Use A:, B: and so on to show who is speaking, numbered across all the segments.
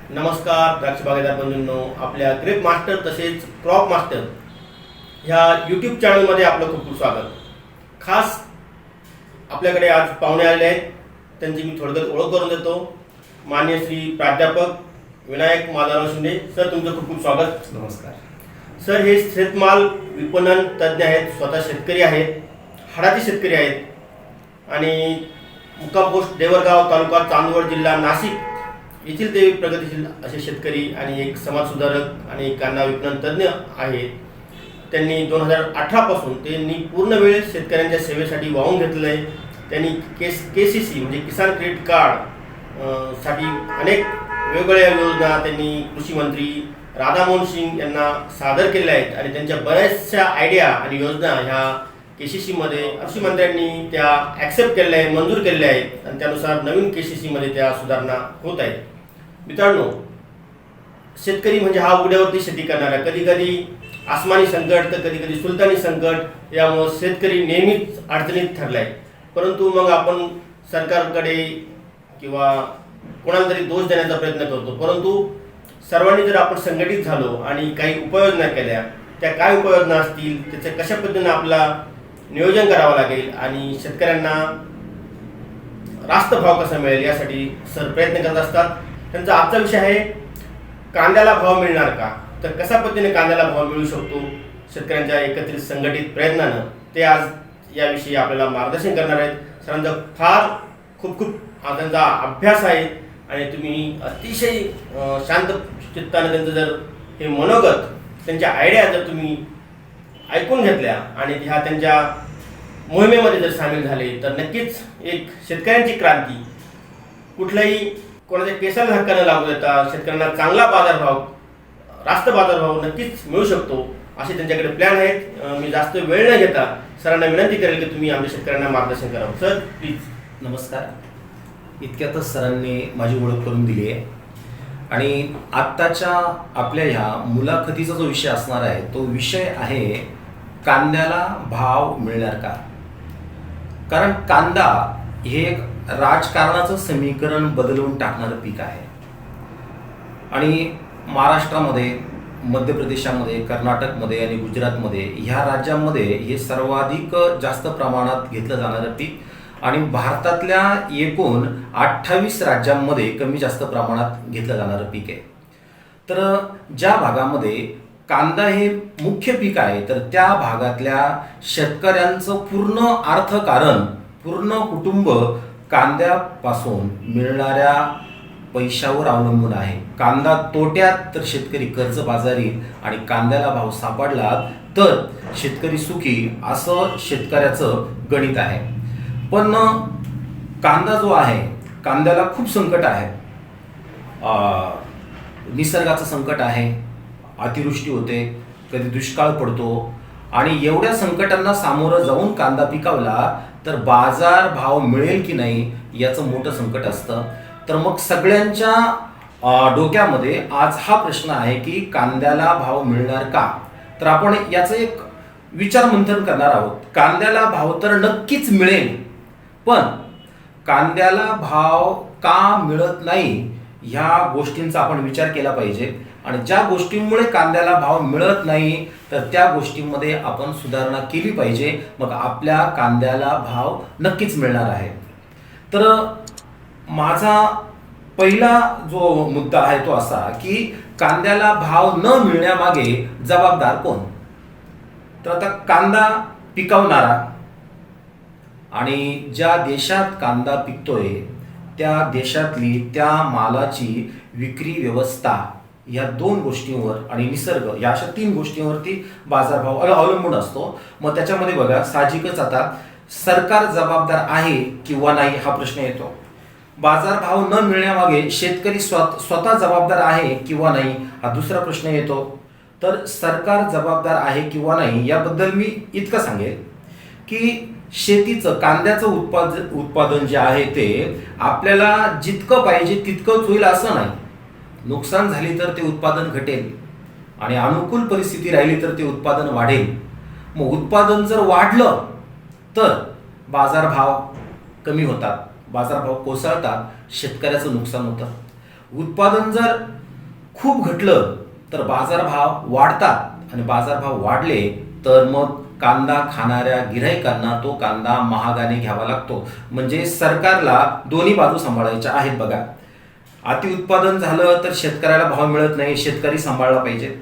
A: नमस्कार द्राक्ष बागेदार बंधूंनो, आपल्या ग्रेप मास्टर तसेच क्रॉप मास्टर ह्या यूट्यूब चॅनलमध्ये आपलं खूप खूप स्वागत. खास आपल्याकडे आज पाहुणे आलेले आहेत, त्यांची मी थोडक्यात ओळख करून देतो. मान्य श्री प्राध्यापक विनायक माधवराव शिंदे सर, तुमचं खूप खूप स्वागत.
B: नमस्कार
A: सर. हे शेतमाल विपणन तज्ज्ञ आहेत, स्वतः शेतकरी आहेत, हाडाचे शेतकरी आहेत आणि मुक्काम पोस्ट देवरगाव, तालुका चांदवड, जिल्हा नाशिक येथील ते प्रगतीशील असे शेतकरी आणि एक समाजसुधारक आणि कांदा विपणन तज्ज्ञ आहेत. त्यांनी 2018 पासून त्यांनी पूर्ण वेळ शेतकऱ्यांच्या सेवेसाठी वाहून घेतलेलं आहे. त्यांनी KCC म्हणजे किसान क्रेडिट कार्ड साठी अनेक वेगवेगळ्या योजना त्यांनी कृषी मंत्री राधामोहन सिंग यांना सादर केलेल्या आहेत आणि त्यांच्या बऱ्याचशा आयडिया आणि योजना ह्या KCC मध्ये कृषी मंत्र्यांनी त्या ॲक्सेप्ट केलेल्या आहे, मंजूर केलेल्या आहेत आणि त्यानुसार नवीन KCC मध्ये त्या सुधारणा होत आहेत. मित्रांनो, शेतकरी म्हणजे हा उघड्यावरती शेती करणारा, कधी कधी आसमानी संकट तर कधी कधी सुलतानी संकट यामुळे शेतकरी नेहमीच अडचणीत ठरलाय. परंतु मग आपण सरकारकडे किंवा कोणाला तरी दोष देण्याचा प्रयत्न करतो. परंतु सर्वांनी जर आपण संघटित झालो आणि काही उपाययोजना केल्या, त्या काय उपाययोजना असतील, त्याचं कशा पद्धतीने आपला नियोजन करावं लागेल आणि शेतकऱ्यांना रास्त भाव कसा मिळेल यासाठी सर प्रयत्न करत असतात. त्यांचा आजचा विषय आहे कांद्याला भाव मिळणार का, तर कशा पद्धतीने कांद्याला भाव मिळू शकतो शेतकऱ्यांच्या एकत्रित संघटित प्रयत्नानं, ते आज याविषयी आपल्याला मार्गदर्शन करणार आहेत. सरांचा फार खूप त्यांचा अभ्यास आहे आणि तुम्ही अतिशय शांत चित्ताने त्यांचं जर हे मनोगत, त्यांच्या आयडिया जर तुम्ही ऐकून घेतल्या आणि ह्या त्यांच्या मोहिमेमध्ये जर सामील झाले तर नक्कीच एक शेतकऱ्यांची क्रांती, कुठल्याही कोणाच्या केसाला धक्का न लागू देता शेतकऱ्यांना चांगला बाजारभाव, रास्त बाजारभाव नक्कीच मिळू शकतो असे त्यांच्याकडे प्लॅन आहेत. मी जास्त वेळ न घेता सरांना विनंती करेल की तुम्ही आमच्या शेतकऱ्यांना मार्गदर्शन करावं. Sir please.
B: नमस्कार. इतक्यातच सरांनी माझी ओळख करून दिली आहे आणि आत्ताच्या आपल्या ह्या मुलाखतीचा जो विषय असणार आहे तो विषय आहे कांद्याला भाव मिळणार का. कारण कांदा हे एक राजकारणाचं समीकरण बदलवून टाकणारं पीक आहे आणि महाराष्ट्रामध्ये, मध्य प्रदेशामध्ये, कर्नाटकमध्ये आणि गुजरातमध्ये ह्या राज्यांमध्ये हे सर्वाधिक जास्त प्रमाणात घेतलं जाणारं पीक आणि भारतातल्या एकूण 28 राज्यांमध्ये कमी जास्त प्रमाणात घेतलं जाणारं पीक आहे. तर ज्या भागामध्ये कांदा हे मुख्य पीक आहे तर त्या भागातल्या शेतकऱ्यांचं पूर्ण अर्थकारण, पूर्ण कुटुंब कांद्यापासून मिळणाऱ्या पैशावर अवलंबून आहे. कांदा तोट्यात तर शेतकरी कर्जबाजारी आणि कांद्याला भाव सापडला तर शेतकरी सुखी, असं शेतकऱ्याचं गणित आहे. पण कांदा जो आहे, कांद्याला खूप संकट आहे. निसर्गाचं संकट आहे, अतिवृष्टी होते, कधी दुष्काळ पडतो आणि एवढ्या संकटांना सामोरं जाऊन कांदा पिकवला तर बाजार भाव मिळेल की नाही याचं मोठं संकट असतं. तर मग सगळ्यांच्या डोक्यामध्ये आज हा प्रश्न आहे की कांद्याला भाव मिळणार का. तर आपण याचं एक विचारमंथन करणार आहोत. कांद्याला भाव तर नक्कीच मिळेल, पण कांद्याला भाव का मिळत नाही ह्या गोष्टींचा आपण विचार केला पाहिजे आणि ज्या गोष्टींमुळे कांद्याला भाव मिळत नाही तर त्या गोष्टींमध्ये आपण सुधारणा केली पाहिजे. मग आपल्या कांद्याला भाव नक्कीच मिळणार आहे. तर माझा पहिला जो मुद्दा आहे तो असा की कांद्याला भाव न मिळण्यामागे जबाबदार कोण. तर आता कांदा पिकवणारा आणि ज्या देशात कांदा पिकतोय त्या देशातली त्या मालाची विक्री व्यवस्था, या दोन गोष्टींवर आणि निसर्ग, या अशा 3 गोष्टींवरती बाजारभाव अवलंबून असतो. मग त्याच्यामध्ये बघा, साहजिकच आता सरकार जबाबदार आहे किंवा नाही हा प्रश्न येतो. बाजारभाव न मिळण्यामागे शेतकरी स्वतः जबाबदार आहे किंवा नाही हा दुसरा प्रश्न येतो. तर सरकार जबाबदार आहे किंवा नाही याबद्दल मी इतकं सांगेल की शेतीचं, कांद्याचं उत्पादन जे आहे ते आपल्याला जितकं पाहिजे तितकंच होईल असं नाही. नुकसान झाली तर ते उत्पादन घटेल आणि अनुकूल परिस्थिती राहिली तर ते उत्पादन वाढेल. मग उत्पादन जर वाढलं तर बाजारभाव कमी होतात, बाजारभाव कोसळतात, शेतकऱ्याचं नुकसान होतं. उत्पादन जर खूप घटलं तर बाजारभाव वाढतात आणि बाजारभाव वाढले तर मग कांदा खाणाऱ्या गिऱ्हाईकांना तो कांदा महागाने घ्यावा लागतो. म्हणजे सरकारला दोन्ही बाजू सांभाळायच्या आहेत बघा. अति उत्पादन झालं तर शेतकऱ्याला भाव मिळत नाही, शेतकरी सांभाळला पाहिजे.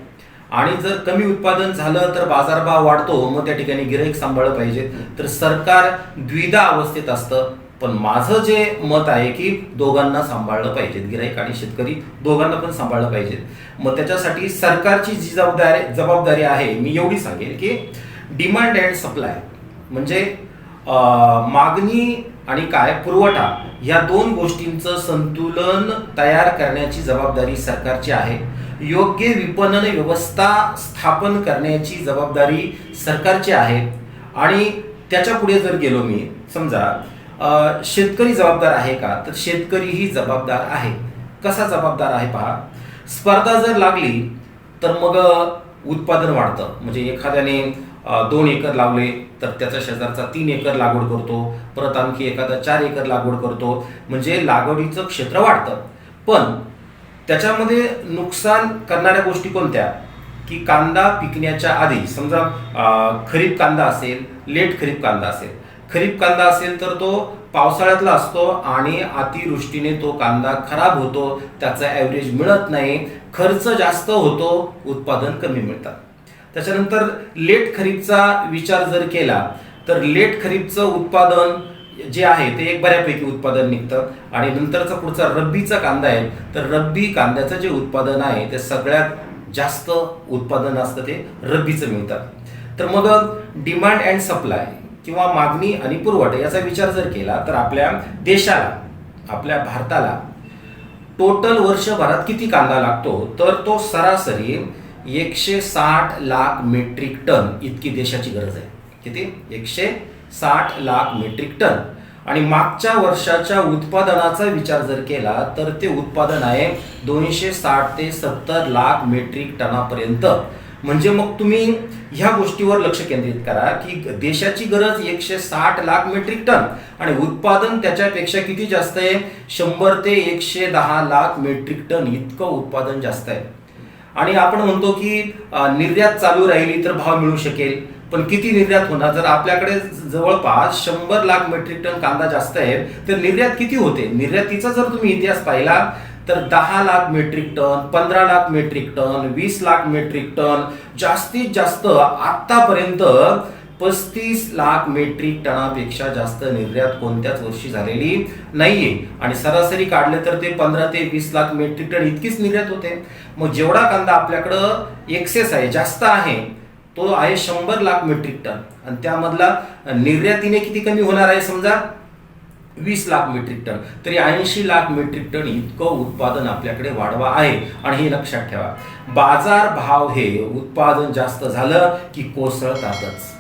B: आणि जर कमी उत्पादन झालं तर बाजारभाव वाढतो, मग त्या ठिकाणी गिऱ्हाईक सांभाळलं पाहिजे. तर सरकार द्विधा अवस्थेत असतं. पण माझं जे मत आहे की दोघांना सांभाळलं पाहिजे, गिऱ्हाईक आणि शेतकरी दोघांना पण सांभाळलं पाहिजे. मग त्याच्यासाठी सरकारची जी जबाबदारी आहे, मी एवढी सांगेल की डिमांड अँड सप्लाय म्हणजे मागणी आणि काय पुरवठा या दोन गोष्टींचं संतुलन तयार करण्याची जबाबदारी सरकारची आहे. योग्य विपणन व्यवस्था स्थापन करण्याची जबाबदारी सरकारची आहे. आणि त्याच्या पुढे जर गेलो मी, समजा शेतकरी जबाबदार आहे का, तर शेतकरीही जबाबदार आहे. कसा जबाबदार आहे पहा. स्पर्धा जर लागली तर मग उत्पादन वाढतं. म्हणजे एखाद्याने 2 एकर लावले तर त्याचा शेजारचा 3 एकर लागवड करतो, परत आणखी एखादा 4 एकर लागवड करतो. म्हणजे लागवडीचं क्षेत्र वाढतं. पण त्याच्यामध्ये नुकसान करणाऱ्या गोष्टी कोणत्या, की कांदा पिकण्याच्या आधी, समजा खरीप कांदा असेल, लेट खरीप कांदा असेल. खरीप कांदा असेल तर तो पावसाळ्यातला असतो आणि अतिवृष्टीने तो कांदा खराब होतो, त्याचा ॲव्हरेज मिळत नाही, खर्च जास्त होतो, उत्पादन कमी मिळतात. त्याच्यानंतर लेट खरीपचा विचार जर केला तर लेट खरीपचं उत्पादन जे आहे ते एक बऱ्यापैकी उत्पादन निघतं. आणि नंतरचा पुढचा रब्बीचा कांदा आहे, तर रब्बी कांद्याचं जे उत्पादन आहे ते सगळ्यात जास्त उत्पादन असतं ते रब्बीचं मिळतं. तर मग डिमांड अँड सप्लाय किंवा मागणी आणि पुरवठा याचा विचार जर केला तर आपल्या देशाला, आपल्या भारताला टोटल वर्षभरात किती कांदा लागतो, तर तो सरासरी 160 लाख मेट्रिक टन इतकी देशाची गरज आहे. किती? 160 लाख मेट्रिक टन. आणि मागच्या वर्षाच्या उत्पादनाचा विचार जर केला तर ते उत्पादन आहे 260 ते 70 लाख मेट्रिक टनापर्यंत. म्हणजे मग तुम्ही ह्या गोष्टीवर लक्ष केंद्रित करा की देशाची गरज 160 लाख मेट्रिक टन आणि उत्पादन त्याच्यापेक्षा किती जास्त आहे, 100 ते 110 लाख मेट्रिक टन इतकं उत्पादन जास्त आहे. आणि आपण म्हणतो की निर्यात चालू राहिली तर भाव मिळू शकेल, पण किती निर्यात होणार. जर आपल्याकडे जवळपास 100 लाख मेट्रिक टन कांदा जास्त आहे तर निर्यात किती होते. निर्यातीचा जर तुम्ही इतिहास पाहिला तर 10 lakh metric ton, 15 lakh metric ton, 20 lakh metric ton, जास्तीत जास्त आतापर्यंत 35 लाख मेट्रिक टनापेक्षा जास्त निर्यात कोणत्याच वर्षी झालेली नाहीये. आणि सरासरी काढले तर ते 15 ते 20 लाख मेट्रिक टन इतकीच निर्यात होते. मग जेवढा कांदा आपल्याकडं एक्सेस आहे, जास्त आहे, तो आहे 100 लाख मेट्रिक टन. आणि त्यामधला निर्यातीने किती कमी होणार आहे, समजा 20 लाख मेट्रिक टन, तरी 80 लाख मेट्रिक टन इतकं उत्पादन आपल्याकडे वाढवा आहे. आणि हे लक्षात ठेवा, बाजार भाव हे उत्पादन जास्त झालं की कोसळतातच.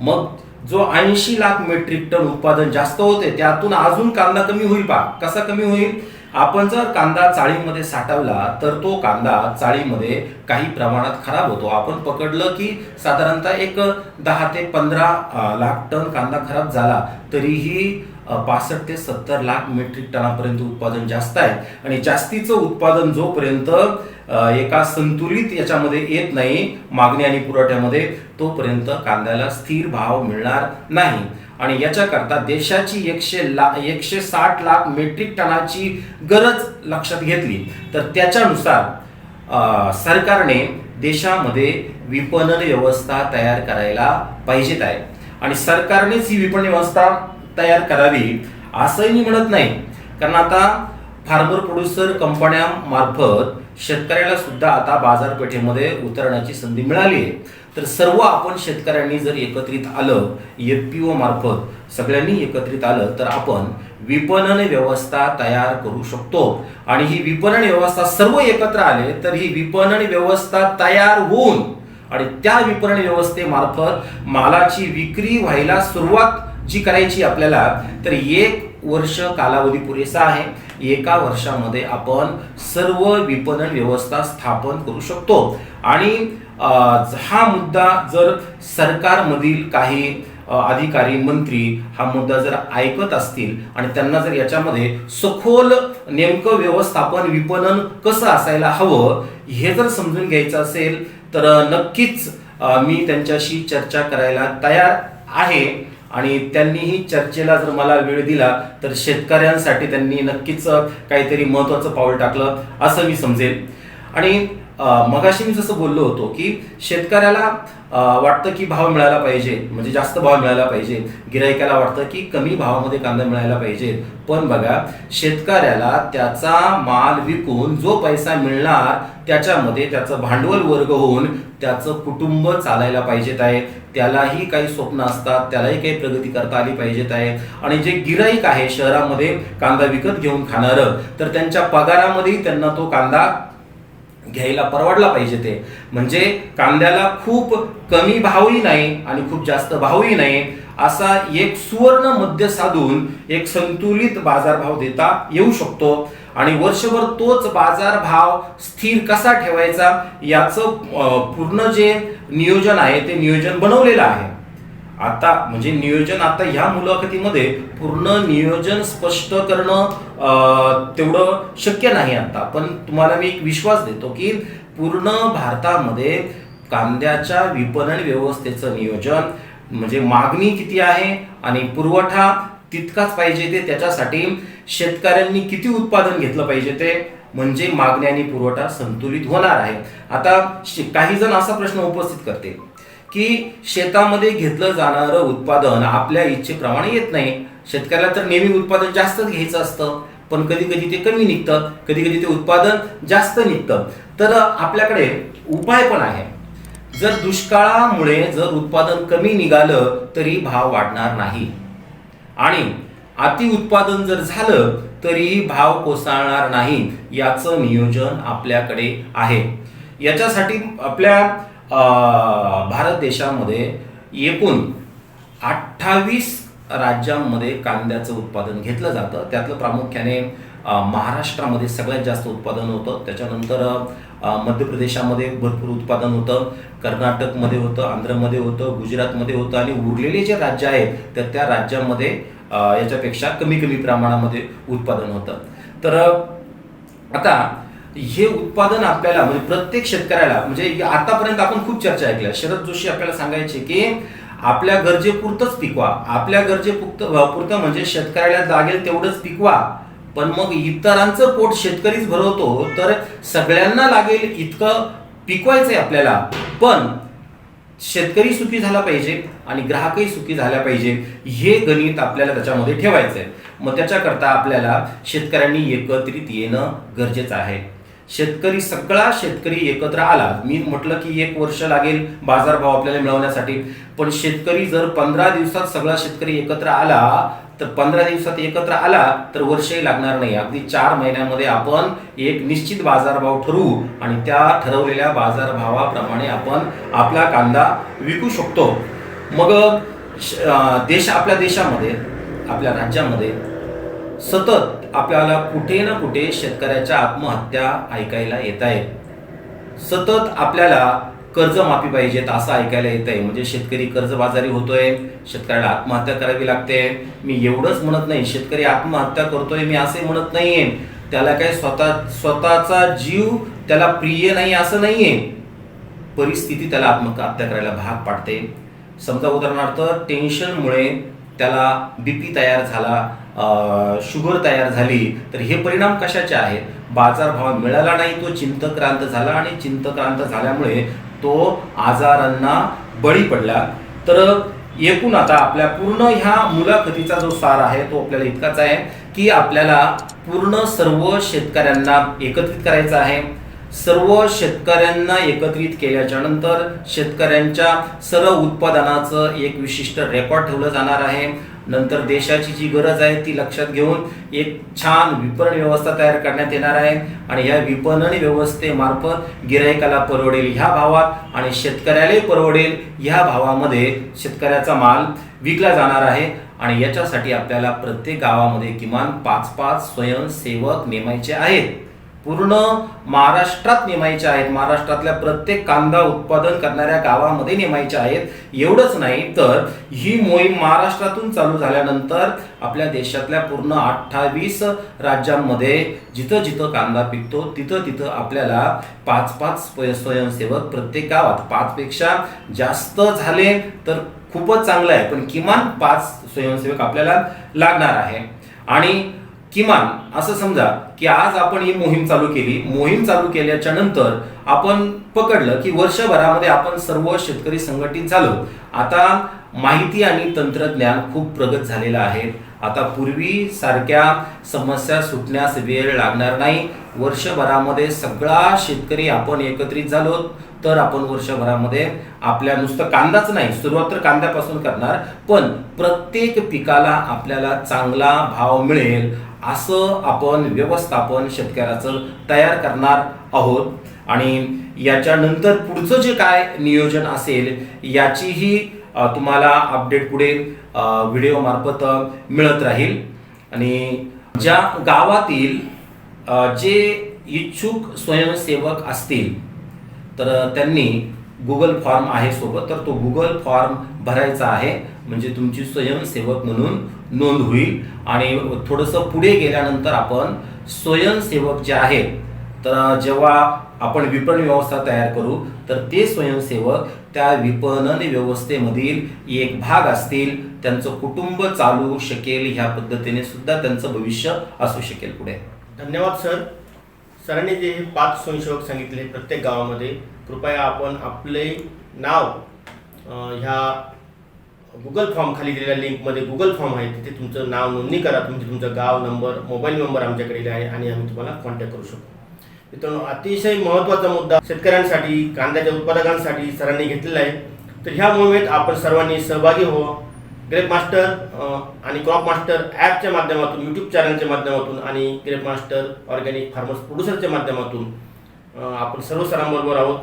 B: मग जो 80 लाख मेट्रिक टन उत्पादन जास्त होते त्यातून अजून कांदा कमी होईल. पहा कसा कमी होईल. आपण जर कांदा चाळीमध्ये साठवला तर तो कांदा चाळीमध्ये काही प्रमाणात खराब होतो. आपण पकडलं की साधारणतः एक 10 ते 15 लाख टन कांदा खराब झाला तरीही 65 ते 70 लाख मेट्रिक टनापर्यंत उत्पादन जास्त आहे. आणि जास्तीचं उत्पादन जोपर्यंत एका संतुलित याच्यामध्ये येत नाही मागणी आणि पुरवठ्यामध्ये, तोपर्यंत कांद्याला स्थिर भाव मिळणार नाही. आणि याच्याकरता देशाची 160 लाख मेट्रिक टनाची गरज लक्षात घेतली तर त्याच्यानुसार सरकारने देशामध्ये विपणन व्यवस्था तयार करायला पाहिजेत आहे. आणि सरकारनेच ही विपणन व्यवस्था तयार करावी असंही मी म्हणत नाही, कारण आता फार्मर प्रोड्युसर कंपन्यांमार्फत शेतकऱ्याला सुद्धा आता बाजारपेठेमध्ये उतरण्याची संधी मिळाली आहे. तर सर्व आपण शेतकऱ्यांनी जर एकत्रित आलं, FPO मार्फत सगळ्यांनी एकत्रित आलं तर आपण विपणन व्यवस्था तयार करू शकतो. आणि ही विपणन व्यवस्था सर्व एकत्र आले तर ही विपणन व्यवस्था तयार होऊन आणि त्या विपणन व्यवस्थेमार्फत मालाची विक्री व्हायला सुरुवात जी करायची आपल्याला, तर 1 वर्ष कालावधी पुरेसा आहे. एका वर्षामध्ये आपण सर्व विपणन व्यवस्था स्थापन करू शकतो. आणि हा मुद्दा जर सरकारमधील काही अधिकारी मंत्री हा मुद्दा जर ऐकत असतील आणि त्यांना जर याच्यामध्ये सखोल नेमकं व्यवस्थापन विपणन कसं असायला हवं हे जर समजून घ्यायचं असेल तर नक्कीच मी त्यांच्याशी चर्चा करायला तयार आहे आणि त्यांनीही चर्चेला जर मला वेळ दिला तर शेतकऱ्यांसाठी त्यांनी नक्कीच काहीतरी महत्त्वाचं पाऊल टाकलं असं मी समजेल. आणि मगाशी मी जसं बोललो होतो की शेतकऱ्याला वाटतं की भाव मिळाला पाहिजे, म्हणजे जास्त भाव मिळाला पाहिजे, गिराईकाला वाटतं की कमी भावामध्ये कांदा मिळायला पाहिजे. पण बघा, शेतकऱ्याला त्याचा माल विकून जो पैसा मिळणार त्याच्यामध्ये त्याचं भांडवल वर्ग होऊन त्याचं कुटुंब चालायला पाहिजेत आहे. त्यालाही काही स्वप्न असतात, त्यालाही काही प्रगती करता आली पाहिजेत आहे. आणि जे गिराईक आहे शहरामध्ये कांदा विकत घेऊन खाणारं, तर त्यांच्या पगारामध्ये त्यांना तो कांदा घ्यायला परवडला पाहिजे. ते म्हणजे कांद्याला खूप कमी भावही नाही आणि खूप जास्त भावही नाही, असा एक सुवर्ण मध्य साधून एक संतुलित बाजारभाव देता येऊ शकतो. आणि वर्षभर तोच बाजारभाव स्थिर कसा ठेवायचा याचं पूर्ण जे नियोजन आहे ते नियोजन बनवलेलं आहे. आता म्हणजे नियोजन आता ह्या मुलाखतीमध्ये पूर्ण नियोजन स्पष्ट करणं तेवढं शक्य नाही आता, पण तुम्हाला मी एक विश्वास देतो की पूर्ण भारतामध्ये कांद्याच्या विपणन व्यवस्थेचं नियोजन म्हणजे मागणी किती आहे आणि पुरवठा तितकाच पाहिजे ते, त्याच्यासाठी शेतकऱ्यांनी किती उत्पादन घेतलं पाहिजे ते, म्हणजे मागणी आणि पुरवठा संतुलित होणार आहे. आता काही जण असा प्रश्न उपस्थित करते की शेतामध्ये घेतलं जाणारं उत्पादन आपल्या इच्छेप्रमाणे येत नाही. शेतकऱ्याला तर नेहमी उत्पादन जास्तच घ्यायचं असतं, पण कधी कधी ते कमी निघतं, कधी कधी ते उत्पादन जास्त निघतं. तर आपल्याकडे उपाय पण आहे. जर दुष्काळामुळे जर उत्पादन कमी निघालं तरी भाव वाढणार नाही आणि अति उत्पादन जर झालं तरीही भाव कोसळणार नाही, याचं नियोजन आपल्याकडे आहे. याच्यासाठी आपल्या भारत देशामध्ये एकूण 28 राज्यांमध्ये कांद्याचं उत्पादन घेतलं जातं. त्यातलं प्रामुख्याने महाराष्ट्रामध्ये सगळ्यात जास्त उत्पादन होतं, त्याच्यानंतर मध्य प्रदेशामध्ये भरपूर उत्पादन होतं, कर्नाटकमध्ये होतं, आंध्रमध्ये होतं, गुजरातमध्ये होतं आणि उरलेले जे राज्य आहेत तर त्या राज्यामध्ये याच्यापेक्षा कमी प्रमाणामध्ये उत्पादन होतं. तर आता हे उत्पादन आपल्याला म्हणजे प्रत्येक शेतकऱ्याला म्हणजे आतापर्यंत आपण खूप चर्चा ऐकल्या. शरद जोशी आपल्याला सांगायचे की आपल्या गरजेपुरतच पिकवा, आपल्या गरजेपुरतं म्हणजे शेतकऱ्याला लागेल तेवढंच पिकवा, पण मग इतरांचं पोट शेतकरीच भरवतो तर सगळ्यांना लागेल इतकं पिकवायचंय आपल्याला, पण शेतकरी सुखी झाला पाहिजे आणि ग्राहकही सुखी झाला पाहिजे, हे गणित आपल्याला त्याच्यामध्ये ठेवायचंय. मग त्याच्याकरता आपल्याला शेतकऱ्यांनी एकत्रित येणं गरजेचं आहे. सगळा शेतकरी एकत्र आला, मी म्हटलं की 1 वर्ष लागेल बाजारभाव आपल्याला मिळवण्यासाठी, पण शेतकरी जर 15 दिवसात सगळा शेतकरी एकत्र आला तर 15 दिवसात एकत्र आला तर वर्षही लागणार नाही. अगदी 4 महिन्यामध्ये आपण एक निश्चित बाजारभाव ठरवू आणि त्या ठरवलेल्या बाजारभावाप्रमाणे आपण आपला कांदा विकू शकतो. मग आपल्या देशामध्ये आपल्या राज्यामध्ये सतत आपल्याला कुठे ना कुठे शेतकऱ्याच्या आत्महत्या ऐकायला येत आहेत. सतत आपल्याला कर्जमाफी पाहिजेत असं ऐकायला येत आहे. म्हणजे शेतकरी कर्जबाजारी होतोय, शेतकऱ्याला आत्महत्या करावी लागते. मी एवढंच म्हणत नाही शेतकरी आत्महत्या करतोय, मी असे म्हणत नाहीये. त्याला काही स्वतःचा जीव त्याला प्रिय नाही असं नाहीये, परिस्थिती त्याला आत्महत्या करायला भाग पाडते. समजा उदाहरणार्थ टेन्शनमुळे त्याला बीपी तयार झाला, शुगर तयार झाली, तर हे परिणाम कशाचे आहेत? बाजारभाव मिळाला नाही, तो चिंतक्रांत झाला आणि चिंतक्रांत झाल्यामुळे तो आजारांना बळी पडला. तर एकूण आता आपल्या पूर्ण ह्या मुलाखतीचा जो सार आहे तो आपल्याला इतकाच आहे की आपल्याला पूर्ण सर्व शेतकऱ्यांना एकत्रित करायचं आहे. सर्व शेतकऱ्यांना एकत्रित केल्याच्या नंतर शेतकऱ्यांच्या सर्व उत्पादनाचं एक विशिष्ट रेकॉर्ड ठेवलं जाणार आहे. नंतर देशाची जी गरज आहे ती लक्षात घेऊन एक छान विपणन व्यवस्था तयार करण्यात येणार आहे आणि या विपणन व्यवस्थेमार्फत गिराईकाला परवडेल ह्या भावात आणि शेतकऱ्यालाही परवडेल ह्या भावामध्ये शेतकऱ्याचा माल विकला जाणार आहे. आणि याच्यासाठी आपल्याला प्रत्येक गावामध्ये किमान 5-5 स्वयंसेवक नेमायचे आहेत. पूर्ण महाराष्ट्रात नेमायच्या आहेत. महाराष्ट्रातल्या प्रत्येक कांदा उत्पादन करणाऱ्या गावामध्ये नेमायच्या आहेत. एवढंच नाही तर ही मोहीम महाराष्ट्रातून चालू झाल्यानंतर आपल्या देशातल्या पूर्ण 28 राज्यांमध्ये जिथं जिथं कांदा पिकतो तिथं तिथं आपल्याला 5-5 स्वयंसेवक प्रत्येक गावात, 5 पेक्षा जास्त झाले तर खूपच चांगलं आहे, पण किमान 5 स्वयंसेवक आपल्याला लागणार आहे. आणि किमान असं समजा की आज आपण ही मोहीम चालू केली. मोहीम चालू केल्याच्या नंतर आपण पकडलं की वर्षभरामध्ये आपण सर्व शेतकरी संघटित झालो. आता माहिती आणि तंत्रज्ञान खूप प्रगत झालेलं आहे. आता पूर्वी सारख्या समस्या सुटण्यास वेळ लागणार नाही. वर्षभरामध्ये सगळा शेतकरी आपण एकत्रित झालो तर आपण वर्षभरामध्ये आपल्या नुसतं कांदाच नाही, सुरुवात तर कांद्यापासून करणार, पण प्रत्येक पिकाला आपल्याला चांगला भाव मिळेल असं आपण व्यवस्थापन शेतकऱ्याचं तयार करणार आहोत. आणि याच्यानंतर पुढचं जे काय नियोजन असेल याचीही तुम्हाला अपडेट पुढे व्हिडिओ मार्फत मिळत राहील. आणि ज्या गावातील जे इच्छुक स्वयंसेवक असतील तर त्यांनी गुगल फॉर्म आहे सोबत, तर तो गुगल फॉर्म भरायचा आहे, म्हणजे तुमची स्वयंसेवक म्हणून नोंद होईल. आणि थोडंसं पुढे गेल्यानंतर आपण स्वयंसेवक जे आहेत तर जेव्हा आपण विपणन व्यवस्था तयार करू तर ते स्वयंसेवक त्या विपणन व्यवस्थेमधील एक भाग असतील. त्यांचं कुटुंब चालू शकेल, ह्या पद्धतीने सुद्धा त्यांचं भविष्य असू शकेल पुढे.
A: धन्यवाद सर. सरांनी जे 5 स्वयंसेवक सांगितले प्रत्येक गावामध्ये, कृपया आपण आपले नाव ह्या गुगल फॉर्म खाली दिलेल्या लिंकमध्ये गुगल फॉर्म आहे, तिथे तुमचं नाव नोंदणी करा. तुमचं गाव, नंबर, मोबाईल नंबर आमच्याकडे आहे आणि आम्ही तुम्हाला कॉन्टॅक्ट करू शकतो. मित्रांनो, अतिशय महत्त्वाचा मुद्दा शेतकऱ्यांसाठी, कांद्याच्या उत्पादकांसाठी सरांनी घेतलेला आहे. तर ह्या मोहिमेत आपण सर्वांनी सहभागी व्हावं. ग्रेप मास्टर आणि क्रॉप मास्टर ॲपच्या माध्यमातून, यूट्यूब चॅनलच्या माध्यमातून आणि ग्रेप मास्टर ऑर्गॅनिक फार्मर्स प्रोड्युसरच्या माध्यमातून आपण सर्व सरांबरोबर आहोत.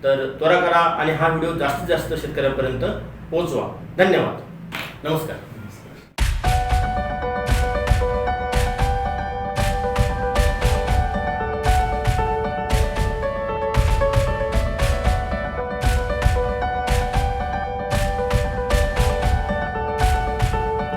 A: तर त्वरा करा आणि हा व्हिडिओ जास्तीत जास्त शेतकऱ्यांपर्यंत पोहोचवा. धन्यवाद. नमस्कार.